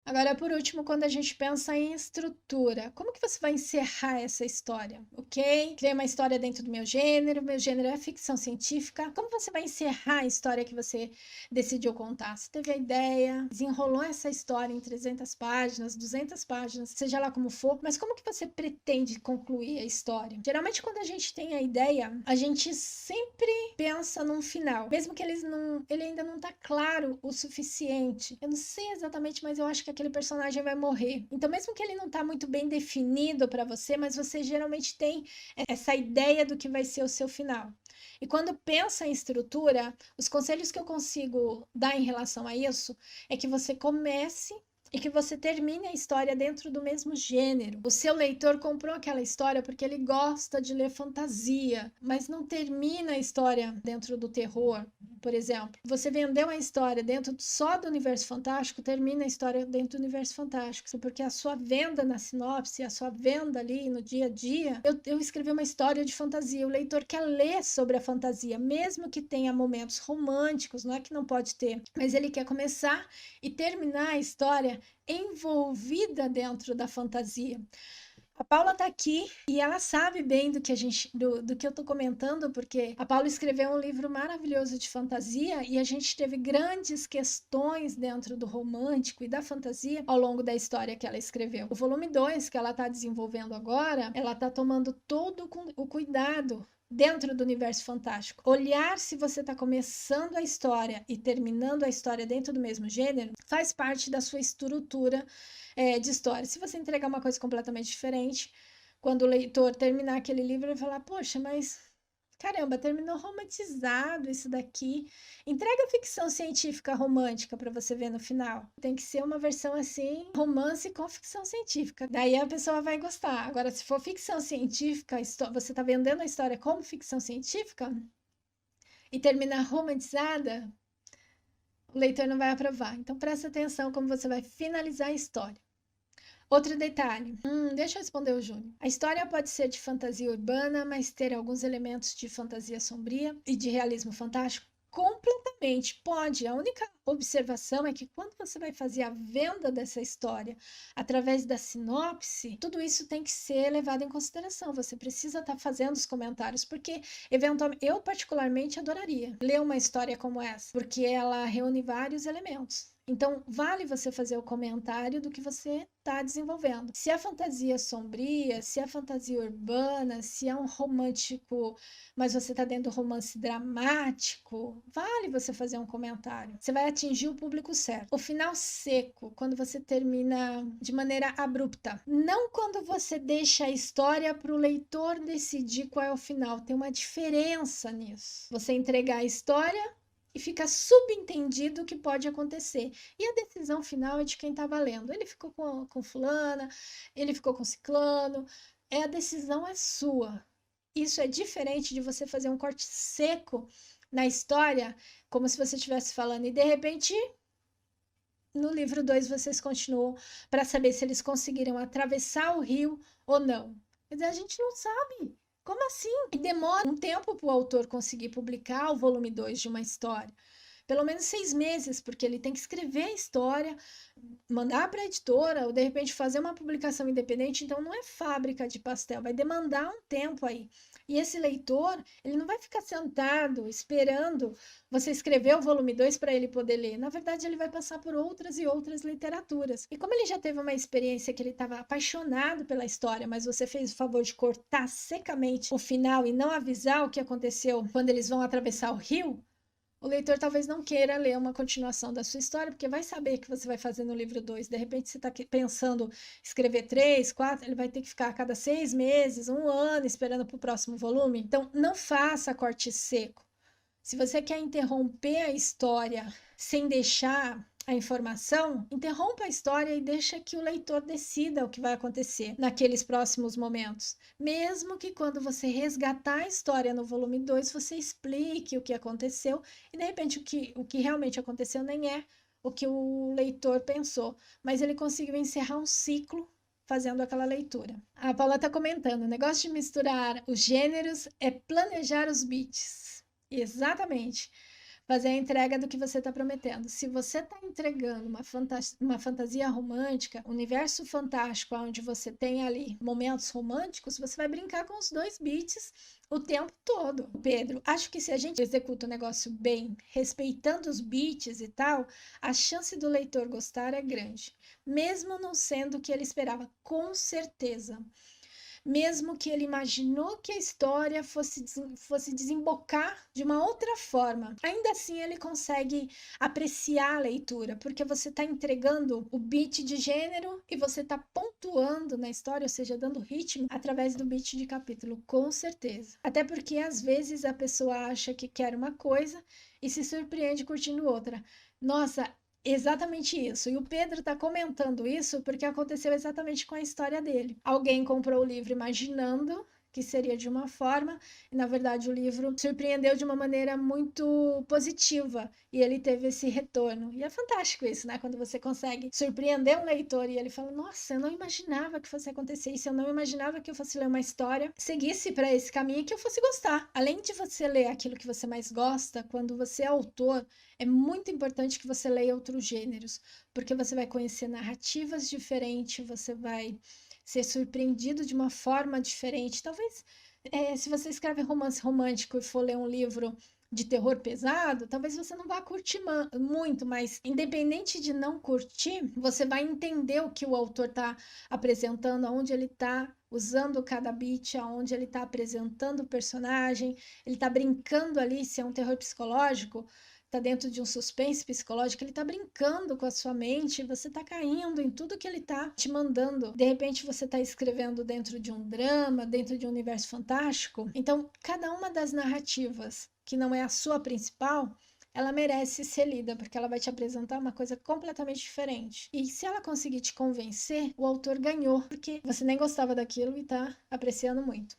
Agora, por último, quando a gente pensa em estrutura, como que você vai encerrar essa história? Ok? Criei uma história dentro do meu gênero é ficção científica. Como você vai encerrar a história que você decidiu contar? Você teve a ideia, desenrolou essa história em 300 páginas, 200 páginas, seja lá como for, mas como que você pretende concluir a história? Geralmente, quando a gente tem a ideia, a gente sempre pensa num final, mesmo que ele ainda não tá claro o suficiente. Eu não sei exatamente, mas eu acho que aquele personagem vai morrer. Então, mesmo que ele não tá muito bem definido para você, mas você geralmente tem essa ideia do que vai ser o seu final. E quando pensa em estrutura, os conselhos que eu consigo dar em relação a isso é que você comece e que você termine a história dentro do mesmo gênero. O seu leitor comprou aquela história porque ele gosta de ler fantasia, mas não termina a história dentro do terror, por exemplo. Você vendeu a história dentro só do universo fantástico, termina a história dentro do universo fantástico, porque a sua venda na sinopse, a sua venda ali no dia a dia, eu escrevi uma história de fantasia, o leitor quer ler sobre a fantasia, mesmo que tenha momentos românticos, não é que não pode ter, mas ele quer começar e terminar a história envolvida dentro da fantasia. A Paula tá aqui e ela sabe bem do que eu tô comentando, porque a Paula escreveu um livro maravilhoso de fantasia e a gente teve grandes questões dentro do romântico e da fantasia ao longo da história que ela escreveu. O volume 2 que ela tá desenvolvendo agora, ela tá tomando todo o cuidado dentro do universo fantástico. Olhar se você está começando a história e terminando a história dentro do mesmo gênero faz parte da sua estrutura de história. Se você entregar uma coisa completamente diferente, quando o leitor terminar aquele livro, ele vai falar: poxa, mas caramba, terminou romantizado isso daqui. Entrega ficção científica romântica para você ver no final. Tem que ser uma versão assim, romance com ficção científica. Daí a pessoa vai gostar. Agora, se for ficção científica, você está vendendo a história como ficção científica e terminar romantizada, o leitor não vai aprovar. Então presta atenção como você vai finalizar a história. Outro detalhe. Deixa eu responder o Júnior. A história pode ser de fantasia urbana, mas ter alguns elementos de fantasia sombria e de realismo fantástico? Completamente, pode. A única observação é que quando você vai fazer a venda dessa história através da sinopse, tudo isso tem que ser levado em consideração. Você precisa estar fazendo os comentários, porque eventualmente eu particularmente adoraria ler uma história como essa, porque ela reúne vários elementos. Então, vale você fazer o comentário do que você está desenvolvendo. Se a fantasia é sombria, se a fantasia urbana, se é um romântico, mas você está dentro do romance dramático, vale você fazer um comentário. Você vai atingir o público certo. O final seco, quando você termina de maneira abrupta. Não quando você deixa a história para o leitor decidir qual é o final. Tem uma diferença nisso. Você entregar a história e fica subentendido o que pode acontecer. E a decisão final é de quem está valendo. Ele ficou com fulana, ele ficou com ciclano, a decisão é sua. Isso é diferente de você fazer um corte seco na história, como se você estivesse falando, e de repente, no livro 2 vocês continuam para saber se eles conseguiram atravessar o rio ou não. Quer dizer, a gente não sabe. Como assim? E demora um tempo para o autor conseguir publicar o volume 2 de uma história. Pelo menos 6 meses, porque ele tem que escrever a história, mandar para a editora, ou de repente fazer uma publicação independente. Então, não é fábrica de pastel, vai demandar um tempo aí. E esse leitor, ele não vai ficar sentado esperando você escrever o volume 2 para ele poder ler. Na verdade, ele vai passar por outras e outras literaturas. E como ele já teve uma experiência que ele estava apaixonado pela história, mas você fez o favor de cortar secamente o final e não avisar o que aconteceu quando eles vão atravessar o rio, o leitor talvez não queira ler uma continuação da sua história, porque vai saber que você vai fazer no livro 2. De repente, você está pensando escrever 3, 4, ele vai ter que ficar a cada 6 meses, um ano, esperando para o próximo volume. Então, não faça corte seco. Se você quer interromper a história sem deixar a informação, interrompa a história e deixa que o leitor decida o que vai acontecer naqueles próximos momentos. Mesmo que quando você resgatar a história no volume 2, você explique o que aconteceu e de repente o que realmente aconteceu nem é o que o leitor pensou, mas ele conseguiu encerrar um ciclo fazendo aquela leitura. A Paula está comentando, o negócio de misturar os gêneros é planejar os beats. Exatamente. fazer a entrega do que você está prometendo. Se você está entregando uma fantasia romântica, um universo fantástico, onde você tem ali momentos românticos, você vai brincar com os 2 bits o tempo todo. Pedro, acho que se a gente executa o negócio bem, respeitando os bits e tal, a chance do leitor gostar é grande, mesmo não sendo o que ele esperava, com certeza. Mesmo que ele imaginou que a história fosse desembocar de uma outra forma, ainda assim ele consegue apreciar a leitura, porque você está entregando o beat de gênero e você está pontuando na história, ou seja, dando ritmo através do beat de capítulo, com certeza. Até porque às vezes a pessoa acha que quer uma coisa e se surpreende curtindo outra. Nossa, exatamente isso. E o Pedro está comentando isso porque aconteceu exatamente com a história dele. Alguém comprou o livro imaginando que seria de uma forma, e na verdade o livro surpreendeu de uma maneira muito positiva, e ele teve esse retorno. E é fantástico isso, né? Quando você consegue surpreender um leitor e ele fala: nossa, eu não imaginava que fosse acontecer isso, eu não imaginava que eu fosse ler uma história, seguisse para esse caminho e que eu fosse gostar. Além de você ler aquilo que você mais gosta, quando você é autor, é muito importante que você leia outros gêneros, porque você vai conhecer narrativas diferentes, você vai ser surpreendido de uma forma diferente. Talvez, se você escreve romance romântico e for ler um livro de terror pesado, talvez você não vá curtir muito, mas independente de não curtir, você vai entender o que o autor está apresentando, aonde ele está usando cada beat, aonde ele está apresentando o personagem, ele está brincando ali, se é um terror psicológico, tá dentro de um suspense psicológico, ele tá brincando com a sua mente, você tá caindo em tudo que ele tá te mandando. De repente você tá escrevendo dentro de um drama, dentro de um universo fantástico. Então, cada uma das narrativas que não é a sua principal, ela merece ser lida, porque ela vai te apresentar uma coisa completamente diferente. E se ela conseguir te convencer, o autor ganhou, porque você nem gostava daquilo e tá apreciando muito.